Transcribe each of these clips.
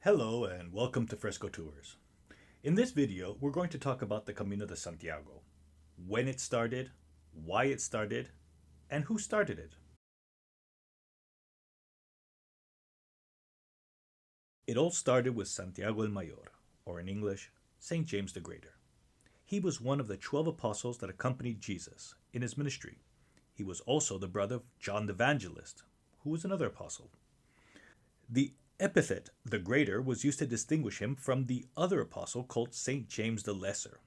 Hello and welcome to Fresco Tours. In this video, we're going to talk about the Camino de Santiago, when it started, why it started, and who started it. It all started with Santiago el Mayor, or in English, St. James the Greater. He was one of the 12 apostles that accompanied Jesus in his ministry. He was also the brother of John the Evangelist, who was another apostle. The epithet the Greater was used to distinguish him from the other apostle called St. James the Lesser,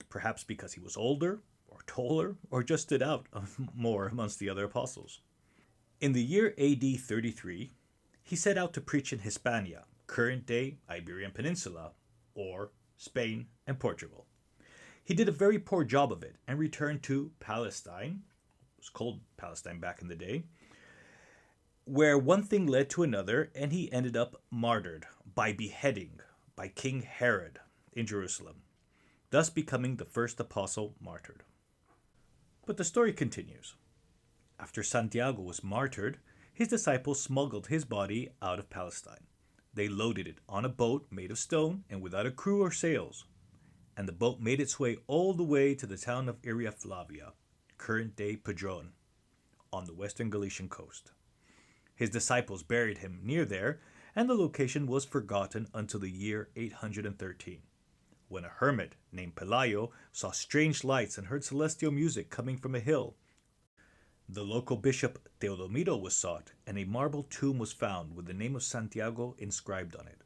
perhaps because he was older, or taller, or just stood out more amongst the other apostles. In the year AD 33, he set out to preach in Hispania, current-day Iberian Peninsula, or Spain and Portugal. He did a very poor job of it and returned to Palestine, it was called Palestine back in the day, where one thing led to another, and he ended up martyred by beheading by King Herod in Jerusalem, thus becoming the first apostle martyred. But the story continues. After Santiago was martyred, his disciples smuggled his body out of Palestine. They loaded it on a boat made of stone and without a crew or sails, and the boat made its way all the way to the town of Iria Flavia, current-day Padrón, on the western Galician coast. His disciples buried him near there, and the location was forgotten until the year 813, when a hermit named Pelayo saw strange lights and heard celestial music coming from a hill. The local bishop Teodomiro was sought, and a marble tomb was found with the name of Santiago inscribed on it.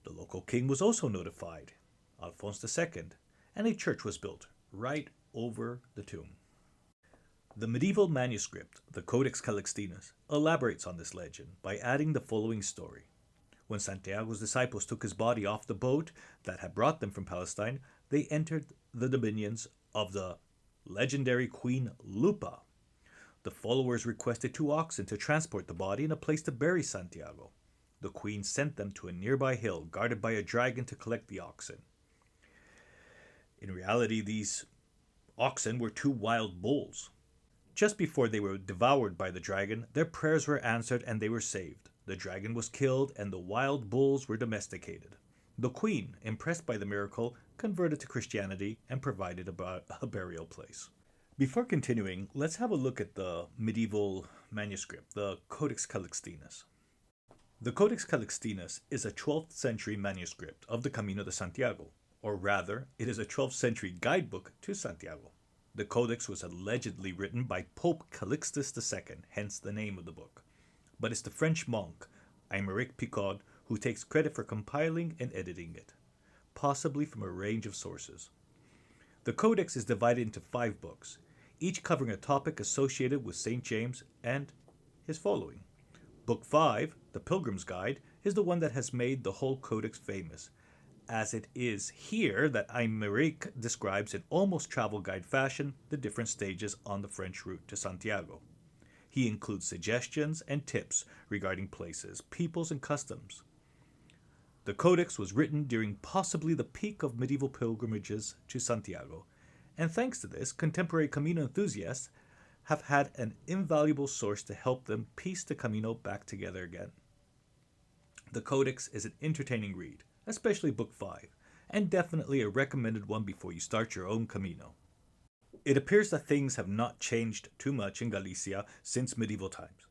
The local king was also notified, Alphonse II, and a church was built right over the tomb. The medieval manuscript, the Codex Calixtinus, elaborates on this legend by adding the following story. When Santiago's disciples took his body off the boat that had brought them from Palestine, they entered the dominions of the legendary Queen Lupa. The followers requested 2 oxen to transport the body and a place to bury Santiago. The queen sent them to a nearby hill guarded by a dragon to collect the oxen. In reality, these oxen were 2 wild bulls. Just before they were devoured by the dragon, their prayers were answered and they were saved. The dragon was killed and the wild bulls were domesticated. The queen, impressed by the miracle, converted to Christianity and provided a burial place. Before continuing, let's have a look at the medieval manuscript, the Codex Calixtinus. The Codex Calixtinus is a 12th century manuscript of the Camino de Santiago, or rather, it is a 12th century guidebook to Santiago. The Codex was allegedly written by Pope Calixtus II, hence the name of the book. But it's the French monk, Aymeric Picard, who takes credit for compiling and editing it, possibly from a range of sources. The Codex is divided into 5 books, each covering a topic associated with St. James and his following. Book 5, The Pilgrim's Guide, is the one that has made the whole Codex famous, as it is here that Aymeric describes in almost travel guide fashion the different stages on the French route to Santiago. He includes suggestions and tips regarding places, peoples, and customs. The Codex was written during possibly the peak of medieval pilgrimages to Santiago, and thanks to this, contemporary Camino enthusiasts have had an invaluable source to help them piece the Camino back together again. The Codex is an entertaining read, especially Book 5, and definitely a recommended one before you start your own Camino. It appears that things have not changed too much in Galicia since medieval times.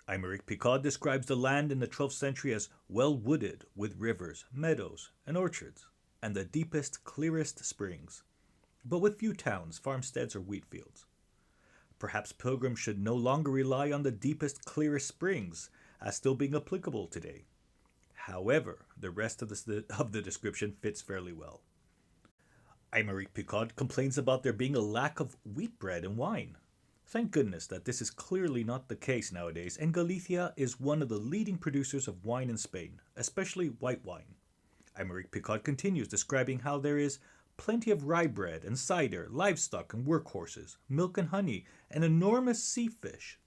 Aymeric Picard describes the land in the 12th century as well wooded with rivers, meadows, and orchards, and the deepest, clearest springs, but with few towns, farmsteads, or wheat fields. Perhaps pilgrims should no longer rely on the deepest, clearest springs as still being applicable today. However, the rest of the description fits fairly well. Aymeric Picard complains about there being a lack of wheat bread and wine. Thank goodness that this is clearly not the case nowadays, and Galicia is one of the leading producers of wine in Spain, especially white wine. Aymeric Picard continues describing how there is plenty of rye bread and cider, livestock and workhorses, milk and honey, and enormous sea fish.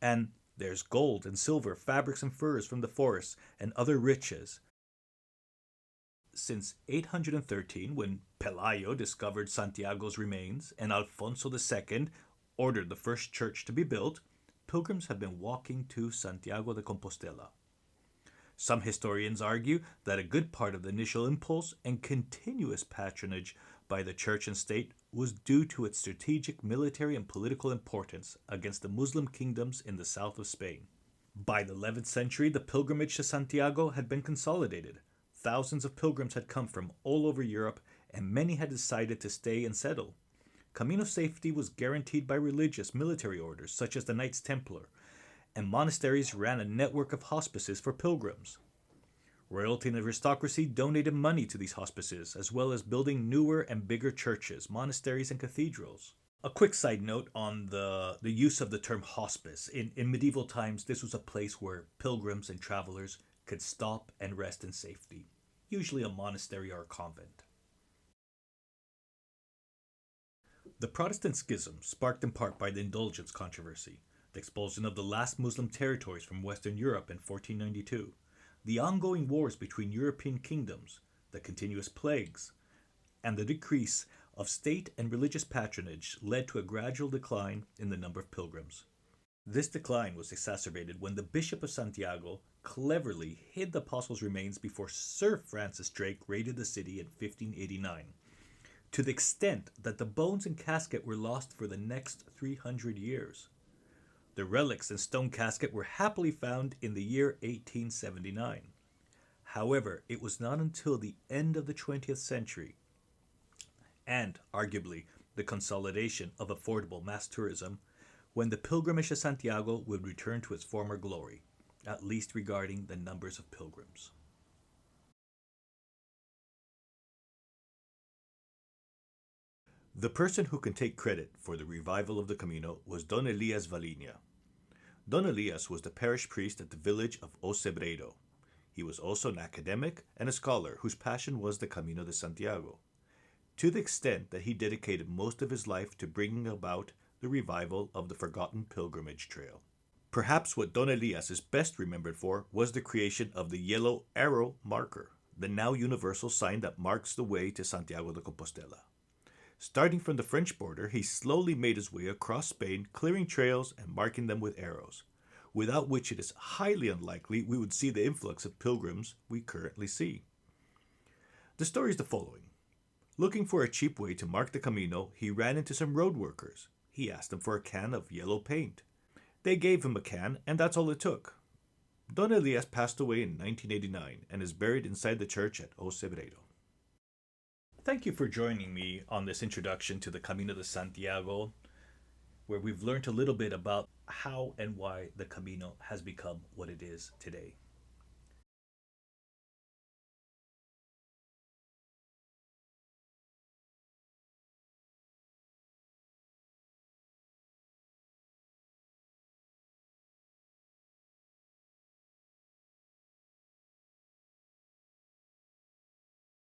And there's gold and silver, fabrics and furs from the forests, and other riches. Since 813, when Pelayo discovered Santiago's remains and Alfonso II ordered the first church to be built, pilgrims have been walking to Santiago de Compostela. Some historians argue that a good part of the initial impulse and continuous patronage by the church and state was due to its strategic military and political importance against the Muslim kingdoms in the south of Spain. By the 11th century, the pilgrimage to Santiago had been consolidated. Thousands of pilgrims had come from all over Europe, and many had decided to stay and settle. Camino safety was guaranteed by religious military orders such as the Knights Templar, and monasteries ran a network of hospices for pilgrims. Royalty and aristocracy donated money to these hospices, as well as building newer and bigger churches, monasteries, and cathedrals. A quick side note on the use of the term hospice. In medieval times, this was a place where pilgrims and travelers could stop and rest in safety, usually a monastery or a convent. The Protestant schism, sparked in part by the Indulgence controversy, the expulsion of the last Muslim territories from Western Europe in 1492, the ongoing wars between European kingdoms, the continuous plagues, and the decrease of state and religious patronage led to a gradual decline in the number of pilgrims. This decline was exacerbated when the Bishop of Santiago cleverly hid the apostles' remains before Sir Francis Drake raided the city in 1589, to the extent that the bones and casket were lost for the next 300 years. The relics and stone casket were happily found in the year 1879. However, it was not until the end of the 20th century, and arguably the consolidation of affordable mass tourism, when the pilgrimage to Santiago would return to its former glory, at least regarding the numbers of pilgrims. The person who can take credit for the revival of the Camino was Don Elías Valiña. Don Elías was the parish priest at the village of Ocebreiro. He was also an academic and a scholar whose passion was the Camino de Santiago, to the extent that he dedicated most of his life to bringing about the revival of the forgotten pilgrimage trail. Perhaps what Don Elías is best remembered for was the creation of the yellow arrow marker, the now universal sign that marks the way to Santiago de Compostela. Starting from the French border, he slowly made his way across Spain, clearing trails and marking them with arrows, without which it is highly unlikely we would see the influx of pilgrims we currently see. The story is the following. Looking for a cheap way to mark the Camino, he ran into some road workers. He asked them for a can of yellow paint. They gave him a can, and that's all it took. Don Elías passed away in 1989 and is buried inside the church at Ocebreiro. Thank you for joining me on this introduction to the Camino de Santiago, where we've learned a little bit about how and why the Camino has become what it is today.